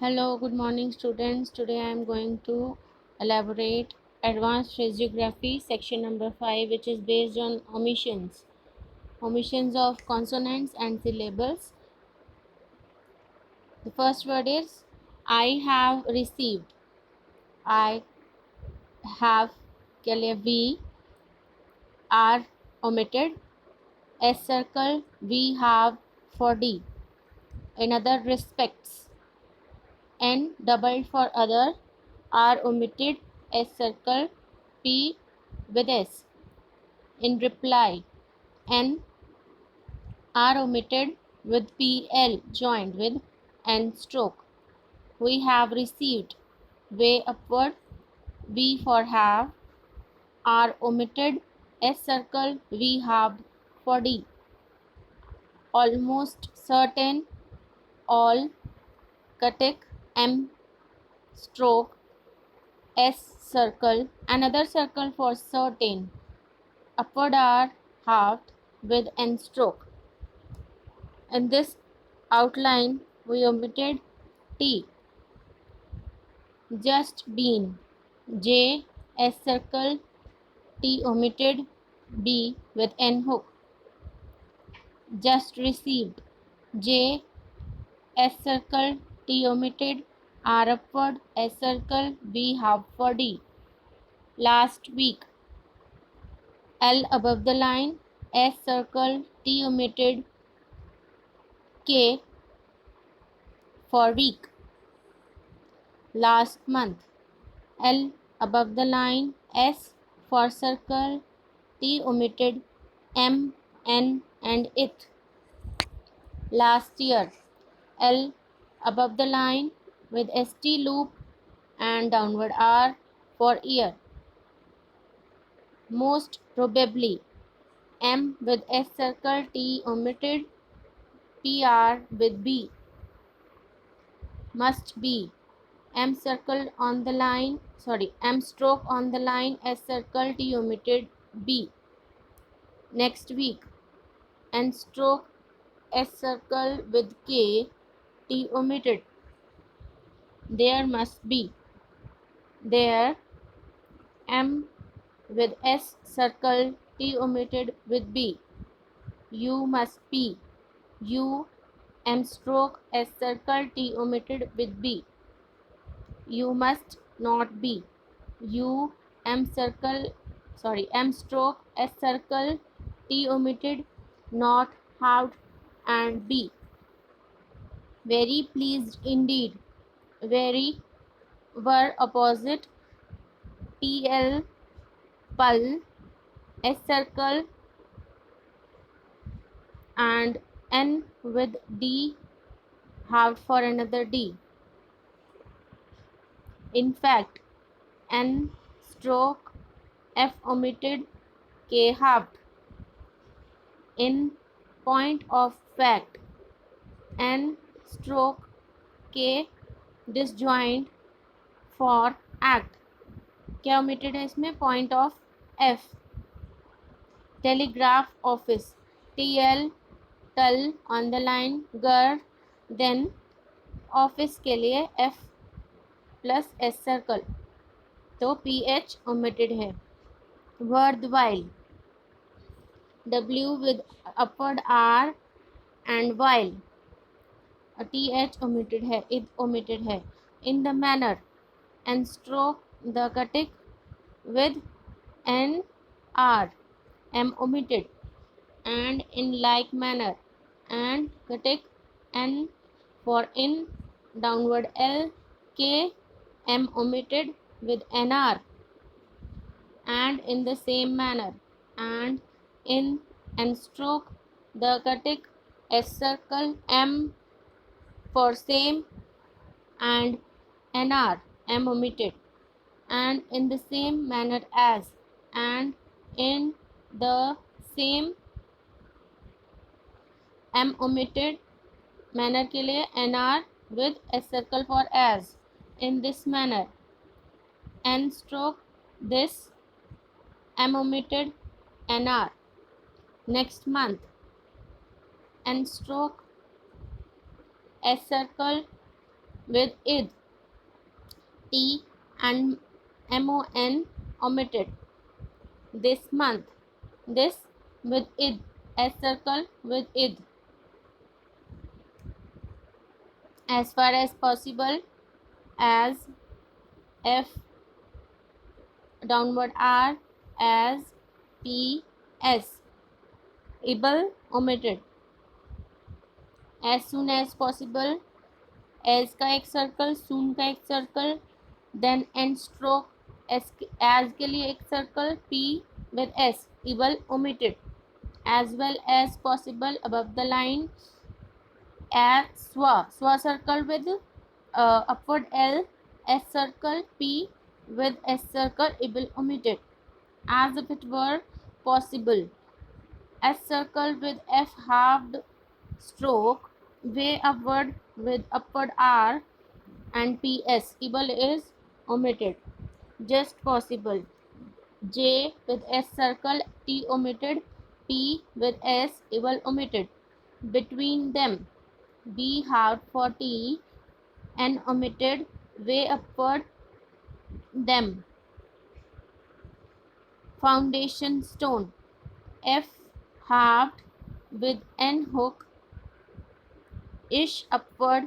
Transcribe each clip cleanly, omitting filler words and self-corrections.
Hello, good morning students. Today I am going to elaborate advanced physiography section number 5, which is based on omissions. Omissions of consonants and syllables. The first word is I have received. I have के लिए we are omitted. S circle we have for D. In other respects, N doubled for other are omitted. S circle P with S. In reply, N are omitted with PL joined with N stroke. We have received. Way upward. V for have are omitted. S circle we have for D. Almost certain. All Katik M stroke S circle. Another circle for certain. Upward are halved with N stroke. In this outline, we omitted T. Just been. J S circle T omitted B with N hook. Just received. J S circle T omitted R upward S circle B half for D. Last week. L above the line S circle T omitted K for week. Last month. L above the line S for circle T omitted M, N and it. Last year. L above the line with ST loop and downward R for year. Most probably. M with S circle T omitted PR with B. Must be. M circle on the line, M stroke on the line, S circle T omitted B. Next week. N stroke S circle with K T omitted. There must be. There M with S circle T omitted with B. You must be. U M stroke S circle T omitted with B. You must not be. U M M stroke S circle T omitted not have and be. Very pleased indeed. Very were opposite. PL pull S circle and N with D halved for another D. In fact, N stroke F omitted K halved. In point of fact, N stroke K disjoint for act. क्या omitted है इसमें? Point of F. Telegraph office. TL tull on the line गर then office के लिए F plus S circle तो PH omitted है. Worthwhile. W with upward R and while TH omitted है. It omitted है. In the manner and stroke the Katik with N R M omitted and in like manner and Katik N for in downward L K M omitted with NR and in the same manner and in and stroke the Katik S circle M for same and NR M omitted and in the same manner as and in the same M omitted manner के लिए NR with S circle for as in this manner N stroke this M omitted NR next month N stroke S circle with id, t and mon omitted. This month, this with id, s circle with id. As far as possible, as, f downward r, as, p, s. Able omitted. As soon as possible, as का एक circle, soon का एक circle, then end stroke, as के लिए एक circle, p with s, able omitted. As well as possible, above the line, as swa circle with upward L, s circle, p with s circle, able omitted. As if it were possible, s circle with f halved stroke, way upward with upward r and ps, able is omitted. Just possible, j with s circle, t omitted, p with s, able omitted. Between them, b halved for t, n omitted, way upward them. Foundation stone, f halved with n hook, ish upward,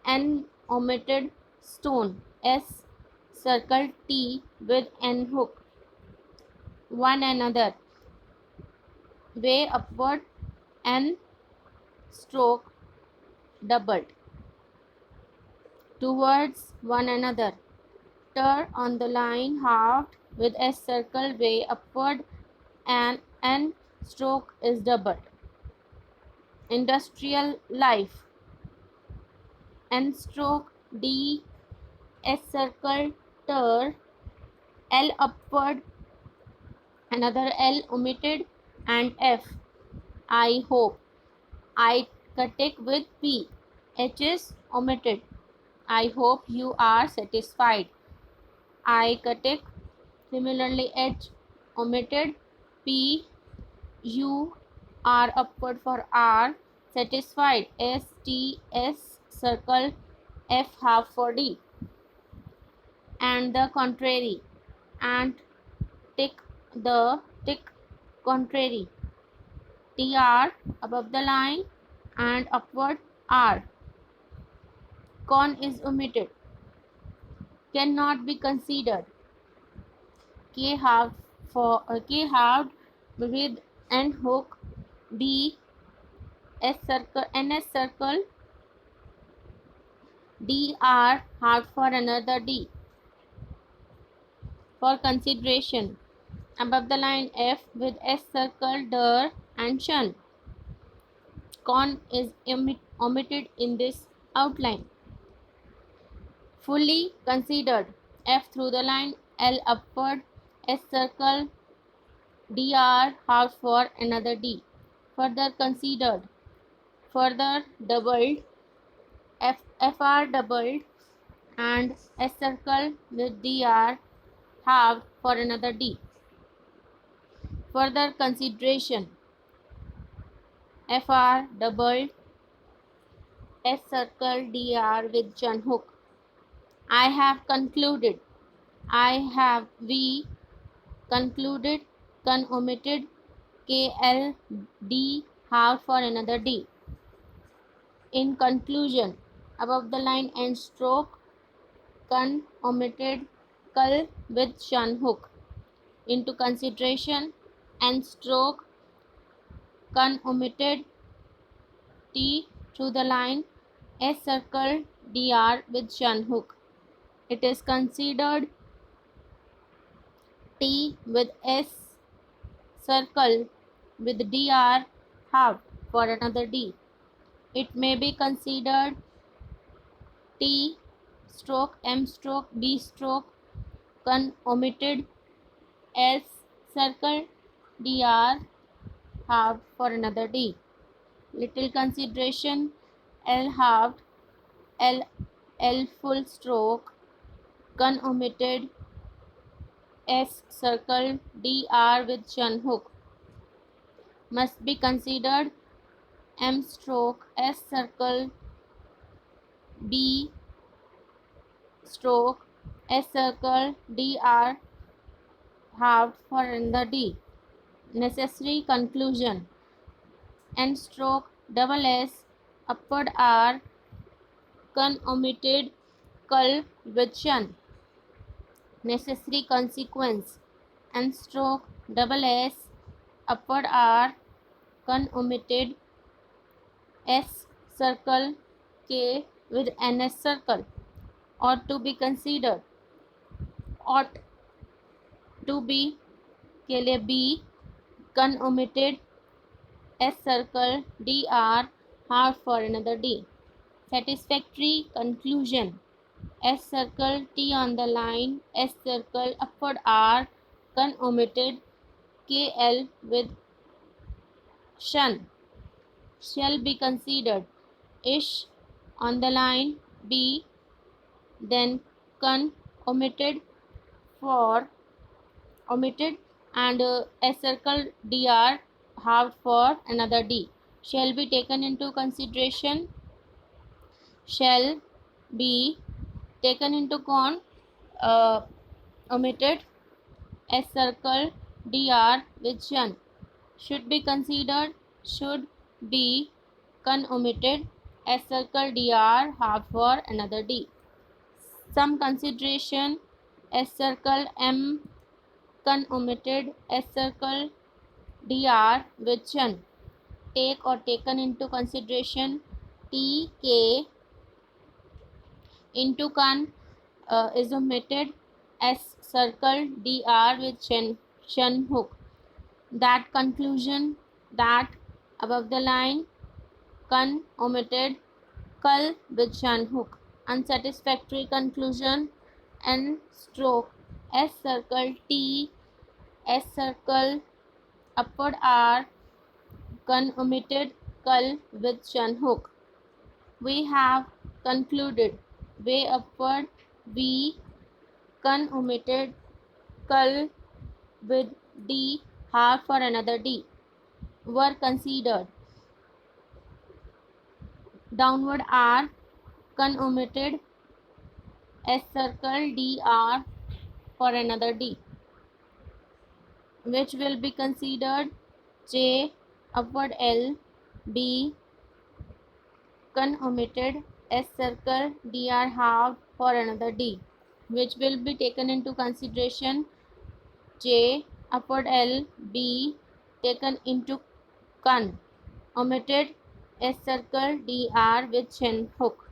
n omitted, stone, s circle, t with n hook. One another, way upward, n stroke, doubled. Towards one another, tur on the line halved with s circle, way upward, and n stroke is doubled. Industrial life, n stroke, d, s circle, tur, l upward, another l omitted, and f. I hope, I take with p, h is omitted. I hope you are satisfied. I take, similarly h omitted, p, u, r upward for r, satisfied, s, t, s circle, f half for d. And the contrary, and tick, the tick, contrary, tr above the line and upward r. Con is omitted, cannot be considered. K halved for k halved with n hook, d, s circle, ns circle, dr halved for another d. For consideration, above the line f with s circle, dir and shun. Con is omitted in this outline. Fully considered, f through the line, l upward, s circle, dr halved for another d. Further considered, further doubled, fr doubled, and s circle with dr halved for another d. Further consideration, fr doubled, s circle, dr with shun hook. I have concluded, I have, we concluded, con omitted, kl, d halved for another d. In conclusion, above the line and stroke, con omitted, kal with shun hook. Into consideration and stroke, con omitted, t through the line, s circle, dr with shun hook. It is considered, t with s circle with dr halved for another d. It may be considered, t stroke, m stroke, d stroke, con omitted, s circle, dr halved for another d. Little consideration, l halved, l full stroke, con omitted, s circle, dr with shun hook. Must be considered, m stroke, s circle, d stroke S circle DR halved for another D. Necessary conclusion. N stroke double S upward R con omitted cull with shun. Necessary consequence. N stroke double S upward R con omitted S circle K with NS circle. Ought to be considered. Ought to be के लिए B con omitted S circle DR half for another D. Satisfactory conclusion. S circle T on the line, S circle upward R con omitted KL with shun shall be considered. Ish on the line B, then con omitted for omitted and S circle DR halved for another D shall be taken into consideration. Shall be taken into omitted S circle DR with shun should be considered. Should be con omitted S circle DR half for another D. Some consideration. S circle M con omitted S circle DR with shun take or taken into consideration. T K into con is omitted S circle DR with shun hook. That conclusion, that above the line con omitted cull with shun hook. Unsatisfactory conclusion. N stroke S circle T S circle upward R con omitted cull with shun hook. We have concluded way upward V con omitted cull with D half for another D were considered. Downward R con omitted S circle DR for another D, which will be considered. J upward L B con omitted S circle DR half for another D, which will be taken into consideration. J upward L B taken into con omitted S circle DR with shun hook.